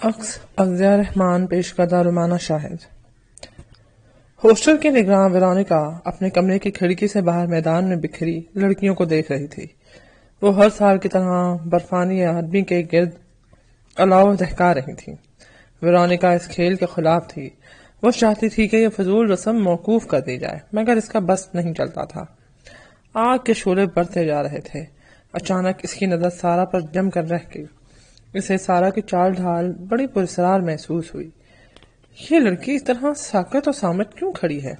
عکس اغذیہ رحمان پیش کردہ رومانہ شاہد۔ ہاسٹل کی نگراں ویرونیکا اپنے کمرے کی کھڑکی سے باہر میدان میں بکھری لڑکیوں کو دیکھ رہی تھی۔ وہ ہر سال کی طرح برفانی آدمی کے گرد الاؤ دہکا رہی تھی۔ ویرونیکا اس کھیل کے خلاف تھی۔ وہ چاہتی تھی کہ یہ فضول رسم موقوف کر دی جائے، مگر اس کا بس نہیں چلتا تھا۔ آگ کے شعلے بڑھتے جا رہے تھے۔ اچانک اس کی نظر سارا پر جم کر رہ گئی۔ اسے سارا کی چال ڈھال بڑی پراسرار محسوس ہوئی۔ یہ لڑکی اس طرح ساکت اور صامت کیوں کھڑی ہے؟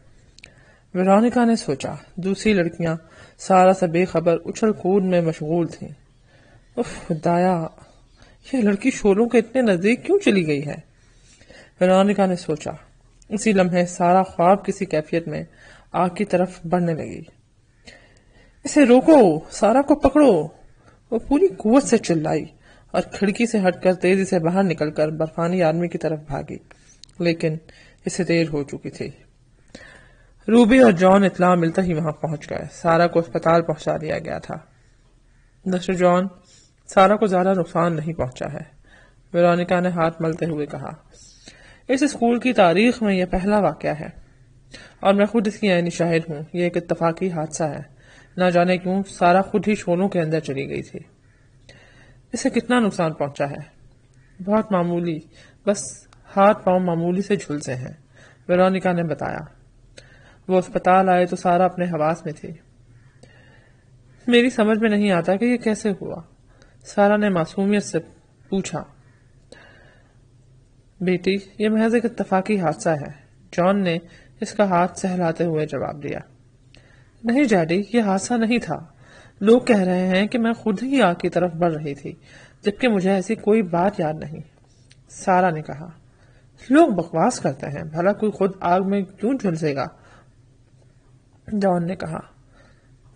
ویرونیکا نے سوچا۔ دوسری لڑکیاں سارا سے بے خبر اچھل کود میں مشغول تھیں۔ اف خدایا، یہ لڑکی شعلوں کے اتنے نزدیک کیوں چلی گئی ہے؟ ویرونیکا نے سوچا۔ اسی لمحے سارا خواب کسی کیفیت میں آگ کی طرف بڑھنے لگی۔ اسے روکو، سارا کو پکڑو! وہ پوری قوت سے چلائی اور کھڑکی سے ہٹ کر تیزی سے باہر نکل کر برفانی آدمی کی طرف بھاگی، لیکن اسے دیر ہو چکی تھی۔ روبی اور جان اطلاع ملتا ہی وہاں پہنچ گئے۔ سارا کو اسپتال پہنچا دیا گیا تھا۔ ڈاکٹر جان، سارا کو زیادہ نقصان نہیں پہنچا ہے، ویرونیکا نے ہاتھ ملتے ہوئے کہا۔ اس اسکول کی تاریخ میں یہ پہلا واقعہ ہے اور میں خود اس کی عینی شاہد ہوں۔ یہ ایک اتفاقی حادثہ ہے۔ نہ جانے کیوں سارا خود ہی شعلوں کے اندر چلی گئی تھی۔ اسے کتنا نقصان پہنچا ہے؟ بہت معمولی، بس ہاتھ پاؤں معمولی سے جھلسے ہیں، ویرونیکا نے بتایا۔ وہ اسپتال آئے تو سارا اپنے حواس میں تھی۔ میری سمجھ میں نہیں آتا کہ یہ کیسے ہوا، سارا نے معصومیت سے پوچھا۔ بیٹی، یہ محض ایک اتفاقی حادثہ ہے، جان نے اس کا ہاتھ سہلاتے ہوئے جواب دیا۔ نہیں ڈیڈی، یہ حادثہ نہیں تھا۔ لوگ کہہ رہے ہیں کہ میں خود ہی آگ کی طرف بڑھ رہی تھی، جبکہ مجھے ایسی کوئی بات یاد نہیں، سارا نے کہا۔ لوگ بکواس کرتے ہیں، بھلا کوئی خود آگ میں کیوں جھلسے گا؟ جان نے کہا۔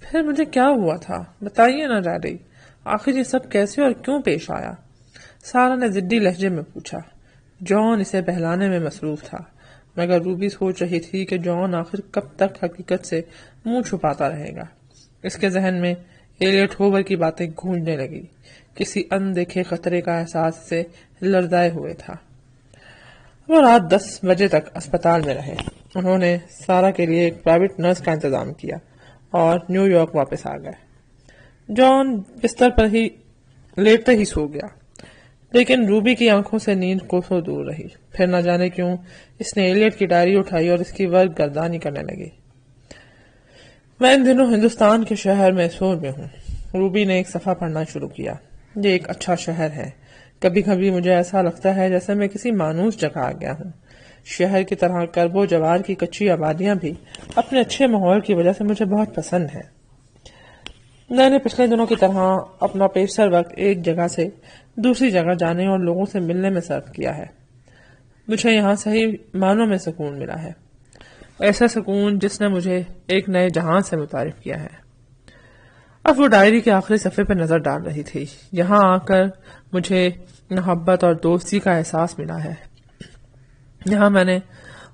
پھر مجھے کیا ہوا تھا بتائیے نا ڈیڈی، آخر یہ سب کیسے اور کیوں پیش آیا؟ سارا نے ضدی لہجے میں پوچھا۔ جان اسے بہلانے میں مصروف تھا، مگر روبی سوچ رہی تھی کہ جان آخر کب تک حقیقت سے منہ چھپاتا رہے گا۔ اس کے ذہن میں ایلیٹ ہوور کی باتیں گونجنے لگی۔ کسی اندیکھے خطرے کا احساس سے لرزائے ہوئے تھا۔ وہ رات 10 بجے تک اسپتال میں رہے۔ انہوں نے سارا کے لیے ایک پرائیویٹ نرس کا انتظام کیا اور نیو یارک واپس آ گئے۔ جان بستر پر ہی لیٹتے ہی سو گیا، لیکن روبی کی آنکھوں سے نیند کوسوں دور رہی۔ پھر نہ جانے کیوں اس نے ایلیٹ کی ڈائری اٹھائی اور اس کی ورق گردانی کرنے لگی۔ میں ان دنوں ہندوستان کے شہر میسور میں ہوں، روبی نے ایک صفحہ پڑھنا شروع کیا۔ یہ ایک اچھا شہر ہے۔ کبھی کبھی مجھے ایسا لگتا ہے جیسے میں کسی مانوس جگہ آ گیا ہوں۔ شہر کی طرح کرب و جوار کی کچی آبادیاں بھی اپنے اچھے ماحول کی وجہ سے مجھے بہت پسند ہیں۔ میں نے پچھلے دنوں کی طرح اپنا پیشتر وقت ایک جگہ سے دوسری جگہ جانے اور لوگوں سے ملنے میں صرف کیا ہے۔ مجھے یہاں صحیح معنوں میں سکون ملا ہے، ایسا سکون جس نے مجھے ایک نئے جہان سے متعارف کیا ہے۔ اب وہ ڈائری کے آخری صفحے پر نظر ڈال رہی تھی۔ یہاں آ کر مجھے محبت اور دوستی کا احساس ملا ہے۔ یہاں میں نے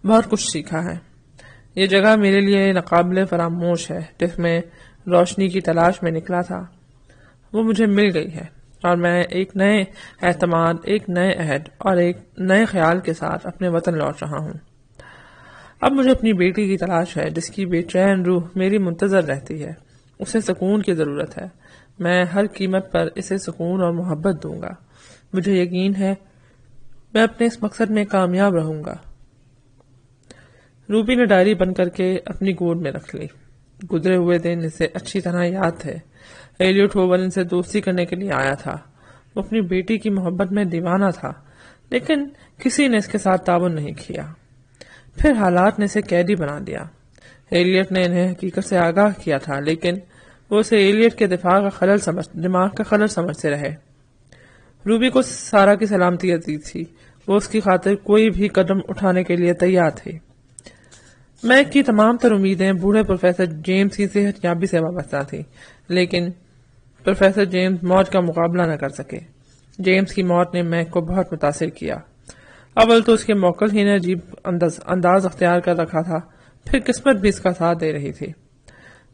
بہت کچھ سیکھا ہے۔ یہ جگہ میرے لیے ناقابل فراموش ہے۔ جس میں روشنی کی تلاش میں نکلا تھا، وہ مجھے مل گئی ہے اور میں ایک نئے اعتماد، ایک نئے عہد اور ایک نئے خیال کے ساتھ اپنے وطن لوٹ رہا ہوں۔ اب مجھے اپنی بیٹی کی تلاش ہے، جس کی بے چین روح میری منتظر رہتی ہے۔ اسے سکون کی ضرورت ہے۔ میں ہر قیمت پر اسے سکون اور محبت دوں گا۔ مجھے یقین ہے میں اپنے اس مقصد میں کامیاب رہوں گا۔ روبی نے ڈائری بند کر کے اپنی گود میں رکھ لی۔ گزرے ہوئے دن اسے اچھی طرح یاد تھے۔ ایلیٹ ہوور ان سے دوستی کرنے کے لیے آیا تھا۔ وہ اپنی بیٹی کی محبت میں دیوانہ تھا، لیکن کسی نے اس کے ساتھ تعاون نہیں کیا۔ پھر حالات نے اسے قیدی بنا دیا۔ ایلیٹ نے انہیں حقیقت سے آگاہ کیا تھا، لیکن وہ اسے ایلیٹ کے دماغ کا خلل سمجھتے رہے۔ روبی کو سارا کی سلامتی عزیز تھی۔ وہ اس کی خاطر کوئی بھی قدم اٹھانے کے لیے تیار تھی۔ میک کی تمام تر امیدیں بوڑھے پروفیسر جیمز کی صحت یابی سے وابستہ تھیں، لیکن پروفیسر جیمز موت کا مقابلہ نہ کر سکے۔ جیمز کی موت نے میک کو بہت متاثر کیا۔ اول تو اس کے موکل ہی نے عجیب انداز اختیار کر رکھا تھا، پھر قسمت بھی اس کا ساتھ دے رہی تھی۔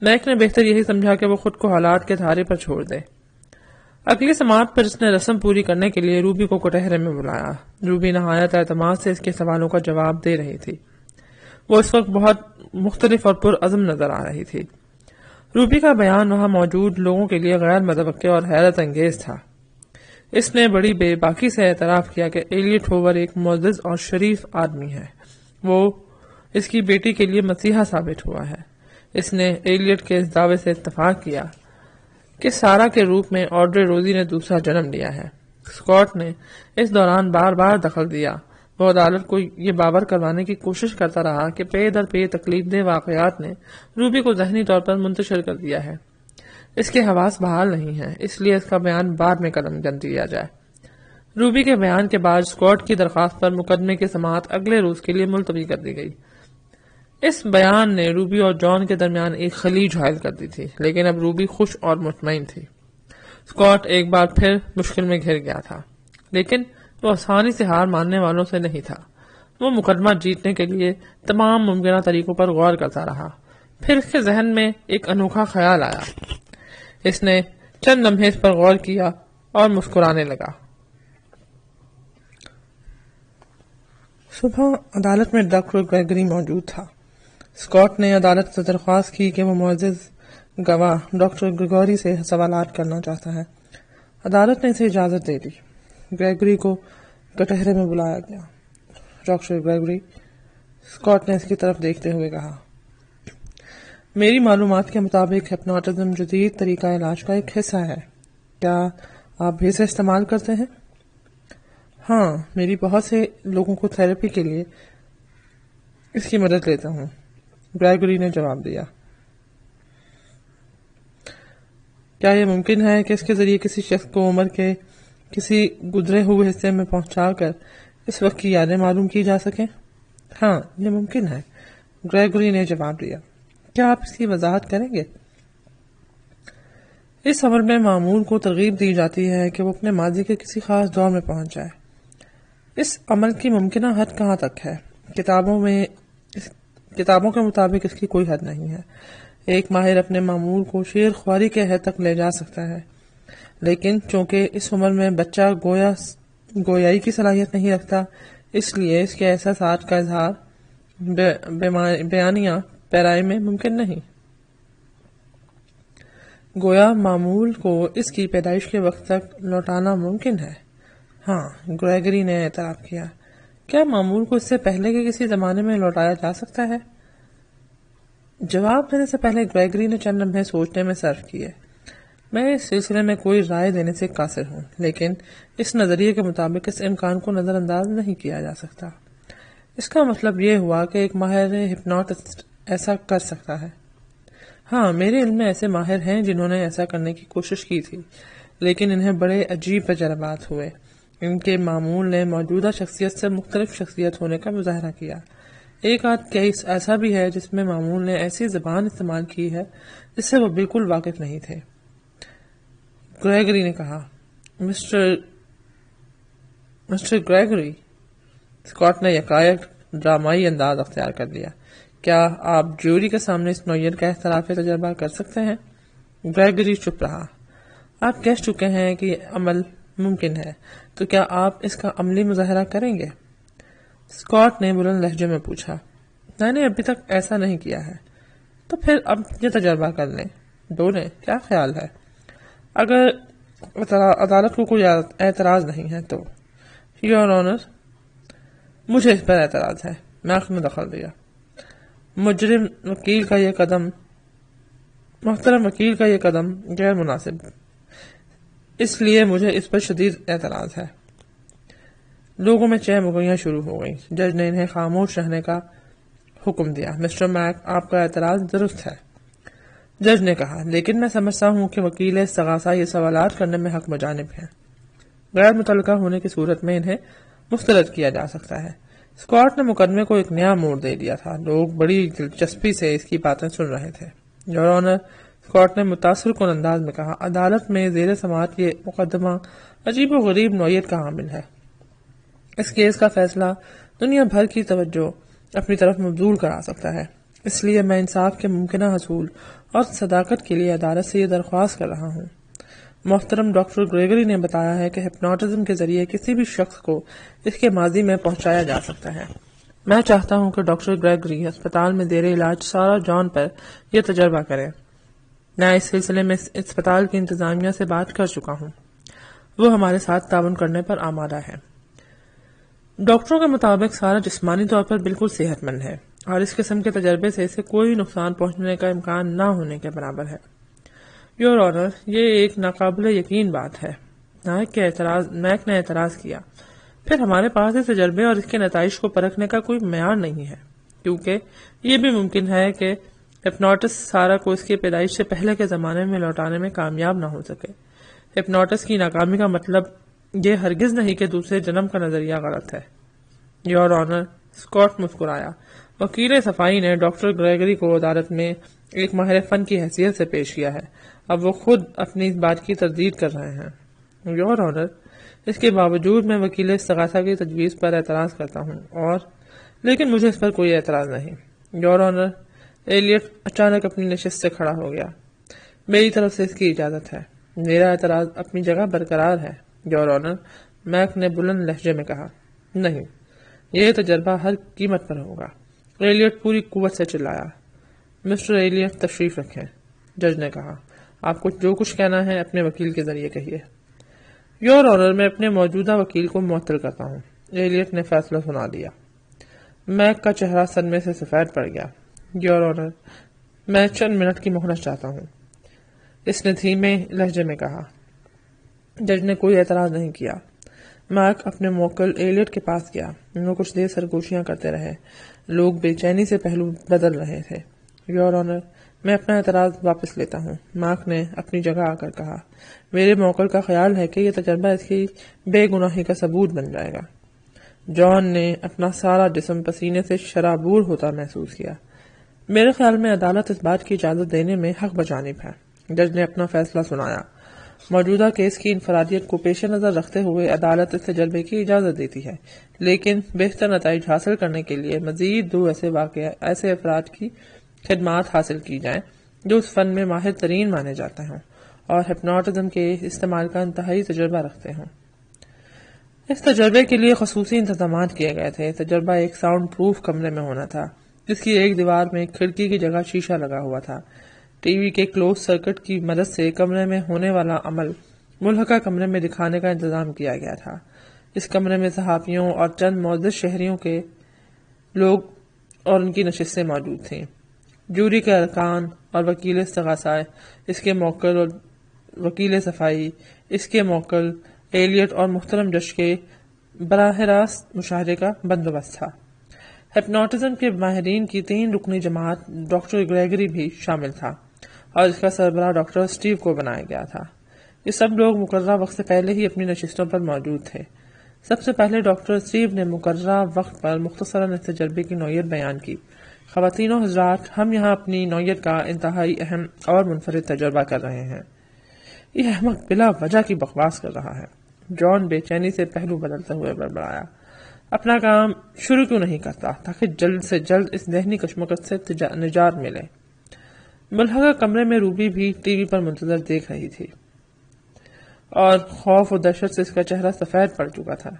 میک نے بہتر یہی سمجھا کہ وہ خود کو حالات کے دھارے پر چھوڑ دے۔ اگلی سماعت پر اس نے رسم پوری کرنے کے لیے روبی کو کٹہرے میں بلایا۔ روبی نہایت اعتماد سے اس کے سوالوں کا جواب دے رہی تھی۔ وہ اس وقت بہت مختلف اور پرعزم نظر آ رہی تھی۔ روبی کا بیان وہاں موجود لوگوں کے لیے غیر متوقع اور حیرت انگیز تھا۔ اس نے بڑی بے باکی سے اعتراف کیا کہ ایلیٹ ہوور ایک معزز اور شریف آدمی ہے۔ وہ اس کی بیٹی کے لیے مسیحا ثابت ہوا ہے۔ اس نے ایلیٹ کے اس دعوے سے اتفاق کیا کہ سارا کے روپ میں آڈرے روزی نے دوسرا جنم لیا ہے۔ اسکاٹ نے اس دوران بار بار دخل دیا۔ وہ عدالت کو یہ باور کروانے کی کوشش کرتا رہا کہ پے در پے تکلیف دہ واقعات نے روبی کو ذہنی طور پر منتشر کر دیا ہے۔ اس کے حواس بحال نہیں ہیں، اس لیے اس کا بیان بعد میں قلم بند دیا جائے۔ روبی کے بیان کے بعد اسکاٹ کی درخواست پر مقدمے کی سماعت اگلے روز کے لیے ملتوی کر دی گئی۔ اس بیان نے روبی اور جان کے درمیان ایک خلیج حائل کر دی تھی، لیکن اب روبی خوش اور مطمئن تھی۔ اسکاٹ ایک بار پھر مشکل میں گھر گیا تھا، لیکن وہ آسانی سے ہار ماننے والوں سے نہیں تھا۔ وہ مقدمہ جیتنے کے لیے تمام ممکنہ طریقوں پر غور کرتا رہا۔ پھر اس کے ذہن میں ایک انوکھا خیال آیا۔ اس نے چند لمحے اس پر غور کیا اور مسکرانے لگا۔ صبح عدالت میں ڈاکٹر گریگری موجود تھا۔ اسکاٹ نے عدالت سے درخواست کی کہ وہ معزز گواہ ڈاکٹر گریگوری سے سوالات کرنا چاہتا ہے۔ عدالت نے اسے اجازت دے دی۔ گریگری کو کٹہرے میں بلایا گیا۔ ڈاکٹر گریگری، اسکاٹ نے اس کی طرف دیکھتے ہوئے کہا، میری معلومات کے مطابق ہپنوٹزم جدید طریقہ علاج کا ایک حصہ ہے۔ کیا آپ بھی اسے استعمال کرتے ہیں؟ ہاں، میری بہت سے لوگوں کو تھراپی کے لیے اس کی مدد لیتا ہوں، گریگری نے جواب دیا۔ کیا یہ ممکن ہے کہ اس کے ذریعے کسی شخص کو عمر کے کسی گزرے ہوئے حصے میں پہنچا کر اس وقت کی یادیں معلوم کی جا سکیں؟ ہاں، یہ ممکن ہے، گریگری نے جواب دیا۔ کیا آپ اس کی وضاحت کریں گے؟ اس عمل میں معمول کو ترغیب دی جاتی ہے کہ وہ اپنے ماضی کے کسی خاص دور میں پہنچ جائے۔ اس عمل کی ممکنہ حد کہاں تک ہے؟ کتابوں کے مطابق اس کی کوئی حد نہیں ہے۔ ایک ماہر اپنے معمول کو شیر خواری کے حد تک لے جا سکتا ہے، لیکن چونکہ اس عمر میں بچہ گویائی کی صلاحیت نہیں رکھتا، اس لیے اس کے احساسات کا اظہار بیانیہ پیرائی میں ممکن نہیں۔ گویا معمول کو اس کی پیدائش کے وقت تک لوٹانا ممکن ہے۔ ہاں، گریگری نے اعتراف کیا۔ کیا معمول کو اس سے پہلے کے کسی زمانے میں لوٹایا جا سکتا ہے؟ جواب دینے سے پہلے گریگری نے چند لمحے سوچنے میں صرف کیے۔ میں اس سلسلے میں کوئی رائے دینے سے قاصر ہوں، لیکن اس نظریے کے مطابق اس امکان کو نظر انداز نہیں کیا جا سکتا۔ اس کا مطلب یہ ہوا کہ ایک ماہر ہپنوٹسٹ ایسا کر سکتا ہے۔ ہاں، میرے علم میں ایسے ماہر ہیں جنہوں نے ایسا کرنے کی کوشش کی تھی، لیکن انہیں بڑے عجیب تجربات ہوئے۔ ان کے معمول نے موجودہ شخصیت سے مختلف شخصیت ہونے کا مظاہرہ کیا۔ ایک آدھ کیس ایسا بھی ہے جس میں معمول نے ایسی زبان استعمال کی ہے جس سے وہ بالکل واقف نہیں تھے۔ گریگری نے کہا، مسٹر گریگری۔ اسکاٹ نے یکایک ڈرامائی انداز اختیار کر لیا۔ کیا آپ جیوری کے سامنے اس نوعیت کا اختلاف تجربہ کر سکتے ہیں؟ گریگری چپ رہا۔ آپ کہہ چکے ہیں کہ یہ عمل ممکن ہے، تو کیا آپ اس کا عملی مظاہرہ کریں گے؟ اسکاٹ نے بلند لہجے میں پوچھا۔ میں نے ابھی تک ایسا نہیں کیا ہے۔ تو پھر اب یہ تجربہ کر لیں۔ دونوں، کیا خیال ہے؟ اگر عدالت کو کوئی اعتراض نہیں ہے تو۔ یور آنر، مجھے اس پر اعتراض ہے، محکمہ نے دخل دیا۔ محترم وکیل کا یہ قدم غیر مناسب، اس لیے مجھے اس پر شدید اعتراض ہے۔ لوگوں میں چہ مغیاں شروع ہو گئی۔ جج نے انہیں خاموش رہنے کا حکم دیا۔ مسٹر میک، آپ کا اعتراض درست ہے، جج نے کہا، لیکن میں سمجھتا ہوں کہ وکیل استغاثہ یہ سوالات کرنے میں حق بجانب ہیں۔ غیر متعلقہ ہونے کی صورت میں انہیں مسترد کیا جا سکتا ہے۔ اسکاٹ نے مقدمے کو ایک نیا موڑ دے دیا تھا۔ لوگ بڑی دلچسپی سے اس کی باتیں سن رہے تھے۔ یور آنر، اسکاٹ نے متاثر کن انداز میں کہا، عدالت میں زیر سماعت یہ مقدمہ عجیب و غریب نوعیت کا حامل ہے۔ اس کیس کا فیصلہ دنیا بھر کی توجہ اپنی طرف مبذول کرا سکتا ہے۔ اس لیے میں انصاف کے ممکنہ حصول اور صداقت کے لیے عدالت سے یہ درخواست کر رہا ہوں۔ محترم ڈاکٹر گریگری نے بتایا ہے کہ ہپنوٹزم کے ذریعے کسی بھی شخص کو اس کے ماضی میں پہنچایا جا سکتا ہے۔ میں چاہتا ہوں کہ ڈاکٹر گریگری اسپتال میں زیر علاج سارا جان پر یہ تجربہ کریں۔ میں اس سلسلے میں اسپتال کی انتظامیہ سے بات کر چکا ہوں، وہ ہمارے ساتھ تعاون کرنے پر آمادہ ہے۔ ڈاکٹروں کے مطابق سارا جسمانی طور پر بالکل صحت مند ہے اور اس قسم کے تجربے سے اسے کوئی نقصان پہنچنے کا امکان نہ ہونے کے برابر ہے۔ یور آنر، یہ ایک ناقابل یقین بات ہے۔ نیک نے اعتراض کیا، پھر ہمارے پاس اس تجربے اور اس کے نتائج کو پرکھنے کا کوئی معیار نہیں ہے، کیونکہ یہ بھی ممکن ہے کہ ہپنوٹس سارا کو اس کی پیدائش سے پہلے کے زمانے میں لوٹانے میں کامیاب نہ ہو سکے۔ ہپنوٹس کی ناکامی کا مطلب یہ ہرگز نہیں کہ دوسرے جنم کا نظریہ غلط ہے۔ یور آنر، اسکاٹ مسکرایا۔ وکیل صفائی نے ڈاکٹر گریگری کو عدالت میں ایک ماہر فن کی حیثیت سے پیش کیا ہے۔ اب وہ خود اپنی اس بات کی تردید کر رہے ہیں۔ یور آنر، اس کے باوجود میں وکیل استغاثہ کی تجویز پر اعتراض کرتا ہوں لیکن مجھے اس پر کوئی اعتراض نہیں۔ یور آنر، ایلیٹ اچانک اپنی نشست سے کھڑا ہو گیا۔ میری طرف سے اس کی اجازت ہے۔ میرا اعتراض اپنی جگہ برقرار ہے، یور آنر، میک نے بلند لہجے میں کہا۔ نہیں، یہ تجربہ ہر قیمت پر ہوگا، ایلیٹ پوری قوت سے چلایا۔ مسٹر ایلیٹ، تشریف رکھیں، جج نے کہا۔ آپ کو جو کچھ کہنا ہے اپنے وکیل کے ذریعے کہیے۔ یور آنر، میں اپنے موجودہ وکیل کو معطل کرتا ہوں، ایلیٹ نے فیصلہ سنا دیا۔ میک کا چہرہ صدمے سے سفید پڑ گیا۔ یور آنر، میں چند منٹ کی مہلت چاہتا ہوں، اس نے دھیمے لہجے میں کہا۔ جج نے کوئی اعتراض نہیں کیا۔ میک اپنے موکل ایلیٹ کے پاس گیا۔ وہ کچھ دیر سرگوشیاں کرتے رہے۔ لوگ بے چینی سے پہلو بدل رہے تھے۔ یور آنر، میں اپنا اعتراض واپس لیتا ہوں، میک نے اپنی جگہ آ کر کہا۔ میرے موکل کا خیال ہے کہ یہ تجربہ اس کی بے گناہی کا ثبوت بن جائے گا۔ جان نے اپنا سارا جسم پسینے سے شرابور ہوتا محسوس کیا۔ میرے خیال میں عدالت اس بات کی اجازت دینے میں حق بجانب ہے۔ جج نے اپنا فیصلہ سنایا۔ موجودہ کیس کی انفرادیت کو پیش نظر رکھتے ہوئے عدالت اس تجربے کی اجازت دیتی ہے، لیکن بہتر نتائج حاصل کرنے کے لیے مزید 2 ایسے افراد کی خدمات حاصل کی جائیں جو اس فن میں ماہر ترین مانے جاتے ہوں اور ہپنوٹزم کے استعمال کا انتہائی تجربہ رکھتے ہوں۔ اس تجربے کے لیے خصوصی انتظامات کیے گئے تھے۔ تجربہ ایک ساؤنڈ پروف کمرے میں ہونا تھا، جس کی ایک دیوار میں کھڑکی کی جگہ شیشہ لگا ہوا تھا۔ ٹی وی کے کلوز سرکٹ کی مدد سے کمرے میں ہونے والا عمل ملحقہ کمرے میں دکھانے کا انتظام کیا گیا تھا۔ اس کمرے میں صحافیوں اور چند معزز شہریوں کے لوگ اور ان کی نشستیں موجود تھیں۔ جوری کے ارکان اور وکیل استغاثہ، اس کے موکل اور وکیل صفائی، اس کے موکل ایلیٹ اور محترم جج کے براہ راست مشاہدے کا بندوبست تھا۔ ہپنوٹزم کے ماہرین کی 3 رکنی جماعت ڈاکٹر گریگری بھی شامل تھا اور اس کا سربراہ ڈاکٹر اسٹیو کو بنایا گیا تھا۔ یہ سب لوگ مقررہ وقت سے پہلے ہی اپنی نشستوں پر موجود تھے۔ سب سے پہلے ڈاکٹر اسٹیو نے مقررہ وقت پر مختصراً اس تجربے کی نوعیت بیان کی۔ خواتین و حضرات، ہم یہاں اپنی نوعیت کا انتہائی اہم اور منفرد تجربہ کر رہے ہیں۔ یہ احمق بلا وجہ کی بکواس کر رہا ہے، جان بے چینی سے پہلو بدلتے ہوئے بڑبڑایا۔ اپنا کام شروع کیوں نہیں کرتا تاکہ جلد سے جلد اس ذہنی کشمکش سے نجات ملے۔ ملحقہ کمرے میں روبی بھی ٹی وی پر منتظر دیکھ رہی تھی اور خوف و دہشت سے اس کا چہرہ سفید پڑ چکا تھا۔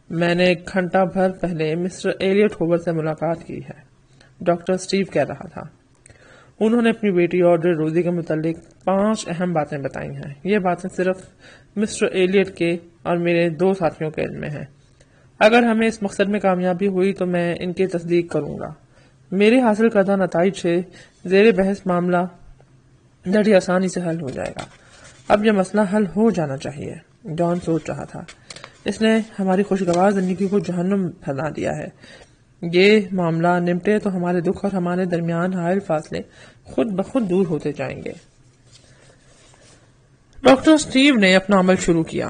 میں نے 1 گھنٹہ بھر پہلے مسٹر ایلیٹ ہوور سے ملاقات کی ہے، ڈاکٹر اسٹیو کہہ رہا تھا۔ انہوں نے اپنی بیٹی آڈرے روزی کے متعلق 5 اہم باتیں بتائی ہیں۔ یہ باتیں صرف مسٹر ایلیٹ کے اور میرے 2 ساتھیوں کے علم میں ہیں۔ اگر ہمیں اس مقصد میں کامیابی ہوئی تو میں ان کی تصدیق کروں گا۔ میرے حاصل کردہ نتائج سے زیر بحث معاملہ بڑی آسانی سے حل ہو جائے گا۔ اب یہ مسئلہ حل ہو جانا چاہیے، جان سوچ رہا تھا۔ اس نے ہماری خوشگوار زندگی کو جہنم بنا دیا ہے۔ یہ معاملہ نمٹے تو ہمارے دکھ اور ہمارے درمیان حائل فاصلے خود بخود دور ہوتے جائیں گے۔ ڈاکٹر اسٹیو نے اپنا عمل شروع کیا۔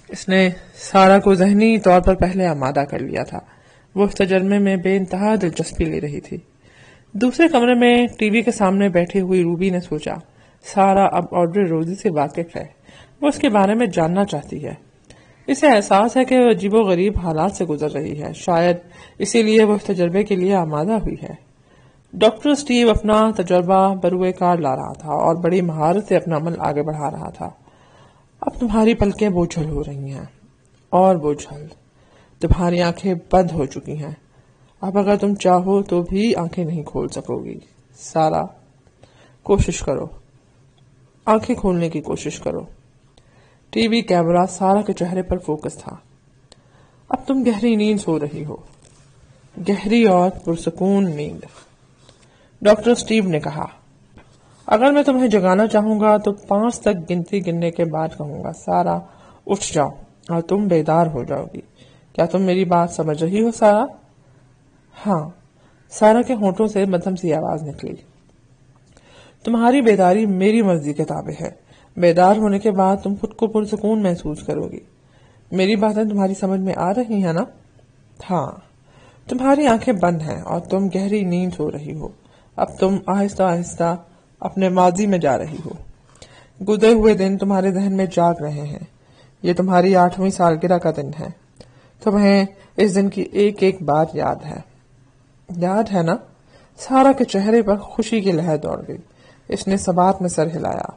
اس نے سارا کو ذہنی طور پر پہلے آمادہ کر لیا تھا۔ وہ اس تجربے میں بے انتہا دلچسپی لے رہی تھی۔ دوسرے کمرے میں ٹی وی کے سامنے بیٹھی ہوئی روبی نے سوچا، سارا اب آڈرے روزی سے واقف ہے، وہ اس کے بارے میں جاننا چاہتی ہے۔ اسے احساس ہے کہ وہ عجیب و غریب حالات سے گزر رہی ہے، شاید اسی لیے وہ اس تجربے کے لیے آمادہ ہوئی ہے۔ ڈاکٹر اسٹیو اپنا تجربہ بروئے کار لا رہا تھا اور بڑی مہارت سے اپنا عمل آگے بڑھا رہا تھا۔ اب تمہاری پلکیں بوجھل ہو رہی ہیں اور بوجھل، تمہاری آنکھیں بند ہو چکی ہیں، اب اگر تم چاہو تو بھی آنکھیں نہیں کھول سکو گی۔ سارا، کوشش کرو، آنکھیں کھولنے کی کوشش کرو۔ ٹی وی کیمرہ سارا کے چہرے پر فوکس تھا۔ اب تم گہری نیند سو رہی ہو، گہری اور پرسکون نیند۔ ڈاکٹر اسٹیو نے کہا، اگر میں تمہیں جگانا چاہوں گا تو 5 تک گنتی گننے کے بعد کہوں گا، سارا اٹھ جاؤ اور تم بیدار ہو جاؤ گی۔ کیا تم میری بات سمجھ رہی ہو سارا؟ ہاں، سارا کے ہونٹوں سے مدھم سی آواز نکلی۔ تمہاری بیداری میری مرضی کے تابع ہے، بیدار ہونے کے بعد تم خود کو پرسکون محسوس کرو گی۔ میری باتیں تمہاری سمجھ میں آ رہی ہیں نا؟ ہاں، تمہاری آنکھیں بند ہیں اور تم گہری نیند سو رہی ہو۔ اب تم آہستہ آہستہ اپنے ماضی میں جا رہی ہو۔ گزرے ہوئے دن تمہارے ذہن میں جاگ رہے ہیں۔ یہ تمہاری 8ویں سالگرہ کا دن ہے۔ تمہیں اس دن کی ایک ایک بات یاد ہے۔ یاد ہے نا؟ سارا کے چہرے پر خوشی کی لہر دوڑ گئی۔ اس نے ثبات میں سر ہلایا۔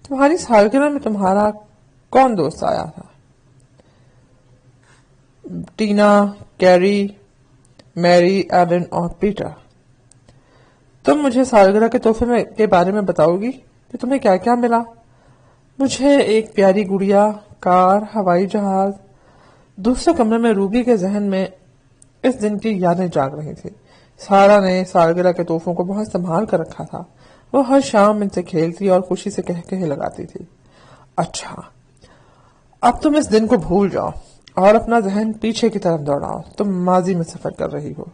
تمہاری سالگرہ میں تمہارا کون دوست آیا تھا؟ ٹینا، کیری، میری، ایلن اور پیٹر۔ تم مجھے سالگرہ کے تحفے کے بارے میں بتاؤ گی کہ تمہیں کیا کیا ملا؟ مجھے ایک پیاری گڑیا، کار، ہوائی جہاز۔ دوسرے کمرے میں روبی کے ذہن میں اس دن کی یادیں جاگ رہی تھی۔ سارا نے سالگرہ کے تحفوں کو بہت سنبھال کر رکھا تھا۔ وہ ہر شام ان سے کھیلتی اور خوشی سے کہے لگاتی تھی۔ اچھا، اب تم اس دن کو بھول جاؤ اور اپنا ذہن پیچھے کی طرف دوڑاؤ۔ تم ماضی میں سفر کر رہی ہو۔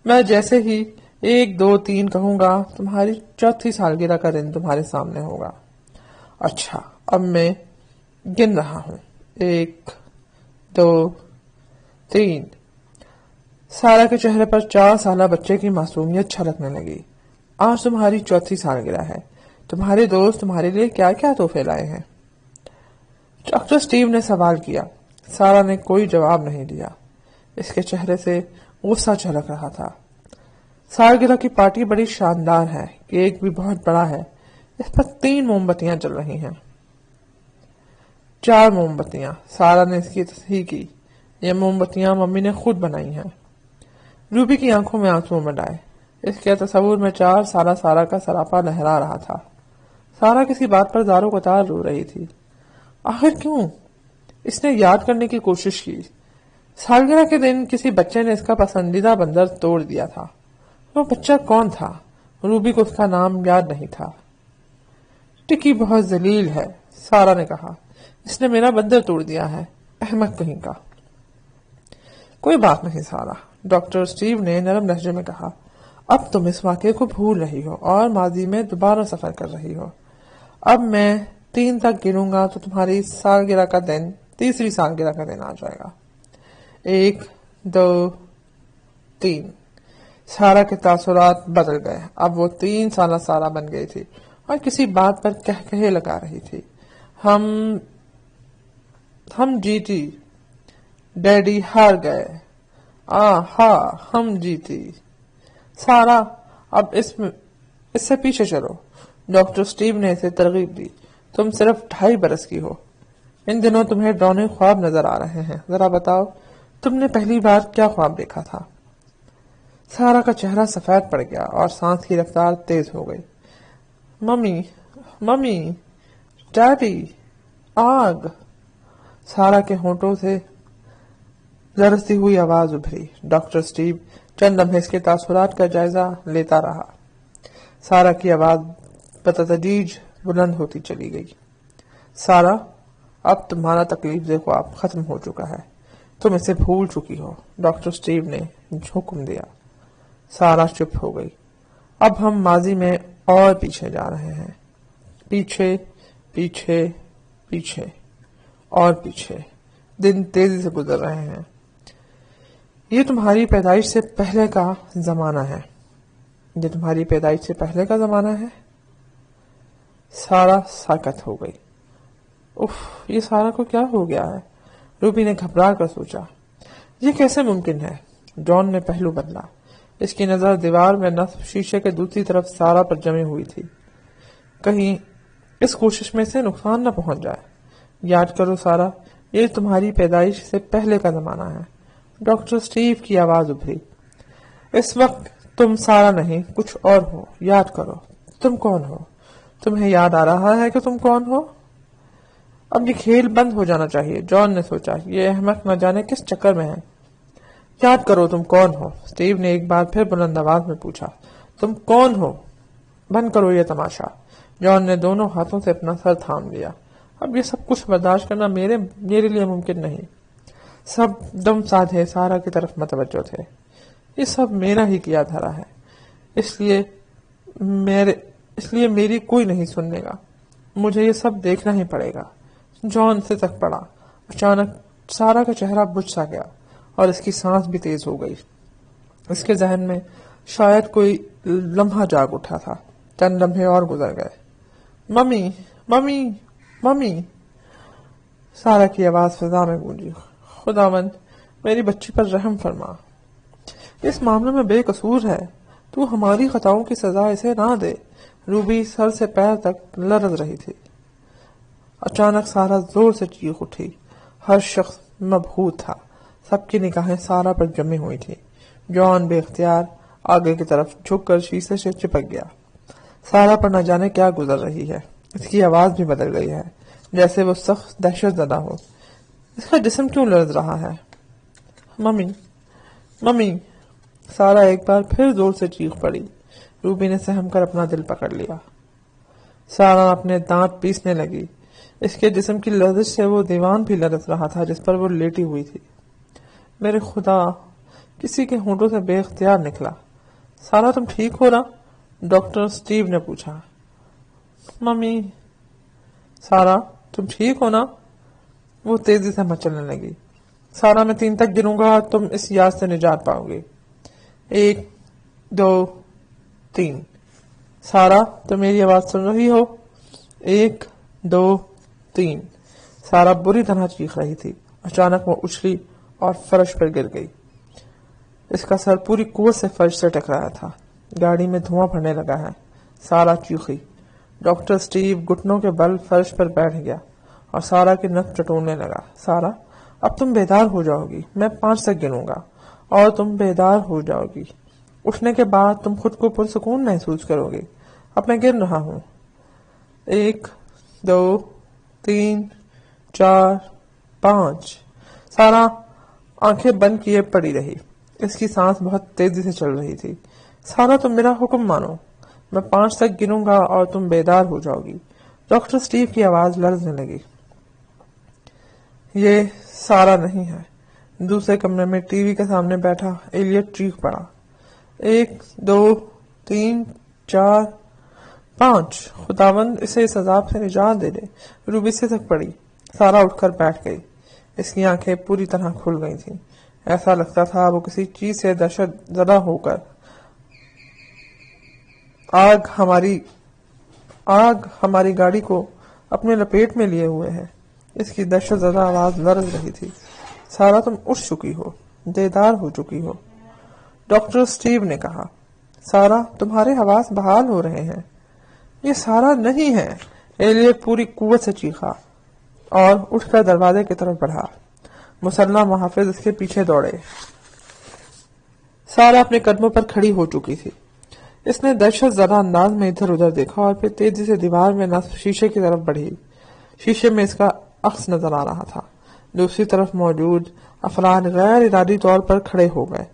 میں جیسے ہی 1 2 3 کہوں گا، تمہاری 4تھی سالگرہ کا دن تمہارے سامنے ہوگا۔ اچھا، اب میں گن رہا ہوں۔ 1 2 3۔ سارا کے چہرے پر 4 سالہ بچے کی معصومیت چھلکنے لگی۔ آج تمہاری 4تھی سالگرہ ہے۔ تمہارے دوست تمہارے لیے کیا کیا تحفے لائے ہیں؟ ڈاکٹر اسٹیو نے سوال کیا۔ سارا نے کوئی جواب نہیں دیا۔ اس کے چہرے سے غصہ چھلک رہا تھا۔ سالگرہ کی پارٹی بڑی شاندار ہے، کیک بھی بہت بڑا ہے۔ اس پر 3 موم بتیاں جل رہی ہیں۔ 4 موم بتیاں، سارا نے اس کی تصحیح کی۔ یہ موم بتیاں ممی نے خود بنائی ہیں۔ روبی کی آنکھوں میں آنسو امڈ آئے۔ اس کے تصور میں 4 سالہ سارا کا سراپا لہرا رہا تھا۔ سارا کسی بات پر زارو قطار رو رہی تھی۔ آخر کیوں؟ اس نے یاد کرنے کی کوشش کی۔ سالگرہ کے دن کسی بچے نے اس کا پسندیدہ بندر توڑ دیا تھا۔ وہ بچہ کون تھا؟ روبی کو اس کا نام یاد نہیں تھا۔ ٹکی بہت ذلیل ہے، سارا نے کہا۔ اس نے میرا بندر توڑ دیا ہے، احمق کہیں کا۔ کوئی بات نہیں سارا، ڈاکٹر اسٹیو نے نرم لہجے میں کہا۔ اب تم اس واقعے کو بھول رہی ہو اور ماضی میں دوبارہ سفر کر رہی ہو۔ اب میں 3 تک گنوں گا تو تمہاری سالگرہ کا دن، 3ری سالگرہ کا دن آ جائے گا۔ 1 2 3۔ سارا کے تاثرات بدل گئے۔ اب وہ 3 سالہ سارا بن گئی تھی اور کسی بات پر کہے لگا رہی تھی۔ ہم جیتی، ڈیڈی ہار گئے، ہم جیتی۔ سارا، اب اس سے پیچھے چلو۔ ڈاکٹر اسٹیو نے اسے ترغیب دی۔ تم صرف 2.5 برس کی ہو۔ ان دنوں تمہیں ڈراؤنے خواب نظر آ رہے ہیں۔ ذرا بتاؤ، تم نے پہلی بار کیا خواب دیکھا تھا؟ سارا کا چہرہ سفید پڑ گیا اور سانس کی رفتار تیز ہو گئی۔ ممی، ڈیڈی، آگ۔ سارا کے ہونٹوں سے لرزتی ہوئی آواز ابھری۔ ڈاکٹر اسٹیو چند لمحے اس کے تاثرات کا جائزہ لیتا رہا۔ سارا کی آواز بتدریج بلند ہوتی چلی گئی۔ سارا، اب تمہارا تکلیف دہ خواب ختم ہو چکا ہے، تم اسے بھول چکی ہو، ڈاکٹر اسٹیو نے حکم دیا۔ سارا چپ ہو گئی۔ اب ہم ماضی میں اور پیچھے جا رہے ہیں، پیچھے پیچھے پیچھے اور پیچھے۔ دن تیزی سے گزر رہے ہیں۔ یہ تمہاری پیدائش سے پہلے کا زمانہ ہے۔ یہ تمہاری پیدائش سے پہلے کا زمانہ ہے؟ سارا ساکت ہو گئی۔ یہ سارا کو کیا ہو گیا ہے؟ روبی نے گھبرا کر سوچا۔ یہ کیسے ممکن ہے؟ جان نے پہلو بدلا۔ اس کی نظر دیوار میں نصب شیشے کے دوسری طرف سارا پر جمی ہوئی تھی۔ کہیں اس کوشش میں سے نقصان نہ پہنچ جائے۔ یاد کرو سارا، یہ تمہاری پیدائش سے پہلے کا زمانہ ہے۔ ڈاکٹر سٹیو کی آواز ابھری۔ اس وقت تم سارا نہیں، کچھ اور ہو، یاد کرو تم کون ہو۔ تمہیں یاد آ رہا ہے کہ تم کون ہو؟ اب یہ کھیل بند ہو جانا چاہیے، جان نے سوچا، یہ احمق نہ جانے کس چکر میں ہے۔ یاد کرو تم کون ہو، سٹیو نے ایک بار پھر بلند آواز میں پوچھا۔ تم کون ہو؟ بند کرو یہ تماشا۔ جان نے دونوں ہاتھوں سے اپنا سر تھام لیا۔ اب یہ سب کچھ برداشت کرنا میرے لیے ممکن نہیں۔ سب دم سادھے سارا کی طرف متوجہ تھے۔ یہ سب میرا ہی کیا دھرا ہے، اس لیے میری کوئی نہیں سننے گا۔ مجھے یہ سب دیکھنا ہی پڑے گا۔ جان سے تک پڑا۔ اچانک سارا کا چہرہ بجھ سا گیا اور اس کی سانس بھی تیز ہو گئی۔ اس کے ذہن میں شاید کوئی لمحہ جاگ اٹھا تھا۔ چند لمحے اور گزر گئے۔ ممی، ممی، ممی، سارا کی آواز فضا میں گونجی۔ خداوند میری بچی پر رحم فرما، اس معاملے میں بے قصور ہے، تو ہماری خطاؤں کی سزا اسے نہ دے۔ روبی سر سے پیر تک لرز رہی تھی۔ اچانک سارا زور سے چیخ اٹھی۔ ہر شخص مبہوت تھا، سب کی نگاہیں سارا پر جمی ہوئی تھی۔ جان بے اختیار آگے کی طرف جھک کر شیشے سے چپک گیا۔ سارا پر نہ جانے کیا گزر رہی ہے، اس کی آواز بھی بدل گئی ہے، جیسے وہ سخت دہشت زدہ ہو۔ اس کا جسم کیوں لرز رہا ہے؟ ممی، ممی، سارا ایک بار پھر زور سے چیخ پڑی۔ روبی نے سہم کر اپنا دل پکڑ لیا۔ سارا اپنے دانت پیسنے لگی۔ اس کے جسم کی لرزش سے وہ دیوان بھی لرز رہا تھا جس پر وہ لیٹی ہوئی تھی۔ میرے خدا، کسی کے ہونٹوں سے بے اختیار نکلا۔ سارا تم ٹھیک ہو نا؟ ڈاکٹر سٹیو نے پوچھا۔ ممی، سارا تم ٹھیک ہو نا؟ وہ تیزی سے مچلنے لگی۔ سارا میں 3 تک گنوں گا، تم اس یاد سے نجات پاؤ گی۔ 1 2 3۔ سارا تم میری آواز سن رہی ہو؟ 1 2 3۔ سارا بری طرح چیخ رہی تھی۔ اچانک وہ اچھلی اور فرش پر گر گئی۔ اس کا سر پوری قوت سے فرش سے ٹکرایا تھا۔ گاڑی میں دھواں بھرنے لگا ہے۔ سارا چیخی۔ ڈاکٹر سٹیو گھٹنوں کے بل فرش پر بیٹھ گیا اور سارا کی نک ٹٹولنے لگا۔ سارا، اب تم بیدار ہو جاؤ گی، میں 5 تک گنوں گا اور تم بیدار ہو جاؤ گی۔ اٹھنے کے بعد تم خود کو پرسکون محسوس کرو گے۔ اب میں گن رہا ہوں۔ 1 2 3 4 5۔ سارا آنکھیں بند کیے پڑی رہی۔ اس کی سانس بہت تیزی سے چل رہی تھی۔ سارا تم میرا حکم مانو، میں 5 تک گنوں گا اور تم بیدار ہو جاؤ گی۔ ڈاکٹر سٹیو کی آواز لرزنے لگی۔ یہ سارا نہیں ہے۔ دوسرے کمرے میں ٹی وی کے سامنے بیٹھا ایلیٹ چیخ پڑا۔ 1 2 3 4 5۔ خداوند اسے اس عذاب سے نجات دے دے۔ روبی سے تک پڑی۔ سارا اٹھ کر بیٹھ گئی۔ اس کی آنکھیں پوری طرح کھل گئی تھیں۔ ایسا لگتا تھا وہ کسی چیز سے دہشت زدہ ہو کر آگ ہماری گاڑی کو اپنے لپیٹ میں لیے ہوئے ہے۔ اس کی دہشت زدہ آواز لرز رہی تھی۔ سارا تم اٹھ چکی ہو، بیدار ہو چکی ہو۔ ڈاکٹر سٹیو نے کہا۔ سارا تمہارے حواس بحال ہو رہے ہیں۔ یہ سارا نہیں ہے، ایلیٹ پوری قوت سے چیخا اور اٹھ کر دروازے کی طرف بڑھا۔ مسلح محافظ اس کے پیچھے دوڑے۔ سارا اپنے قدموں پر کھڑی ہو چکی تھی۔ اس نے دہشت زدہ انداز میں ادھر ادھر دیکھا اور پھر تیزی سے دیوار میں نصب شیشے کی طرف بڑھی۔ شیشے میں اس کا عکس نظر آ رہا تھا۔ دوسری طرف موجود افراد غیر ارادی طور پر کھڑے ہو گئے۔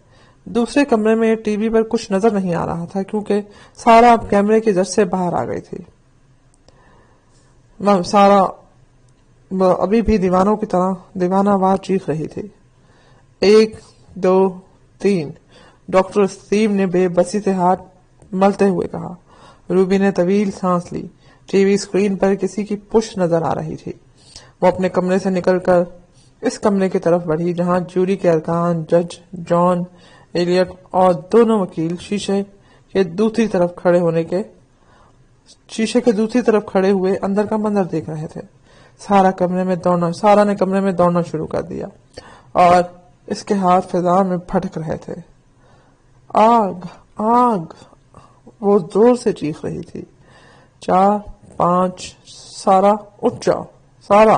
دوسرے کمرے میں ٹی وی پر کچھ نظر نہیں آ رہا تھا کیونکہ سارا اب کیمرے کی زد سے باہر آ گئی تھی۔ سارا ابھی بھی دیوانوں کی طرح دیوانہ وار چیخ رہی تھی۔ 1 2 3۔ ڈاکٹر سٹیو نے بے بسی سے ہاتھ ملتے ہوئے کہا۔ روبی نے طویل سانس لی۔ ٹی وی اسکرین پر کسی کی پشت نظر آ رہی تھی۔ وہ اپنے کمرے سے نکل کر اس کمرے کی طرف بڑھی جہاں جوری کے ارکان، جج جان ایلیٹ اور دونوں وکیل شیشے کے دوسری طرف کھڑے ہوئے اندر کا منظر دیکھ رہے تھے۔ سارا نے کمرے میں دوڑنا شروع کر دیا اور اس کے ہاتھ فضا میں پھٹک رہے تھے۔ آگ، آگ، وہ زور سے چیخ رہی تھی۔ 4 5۔ سارا اٹھ جاؤ، سارا۔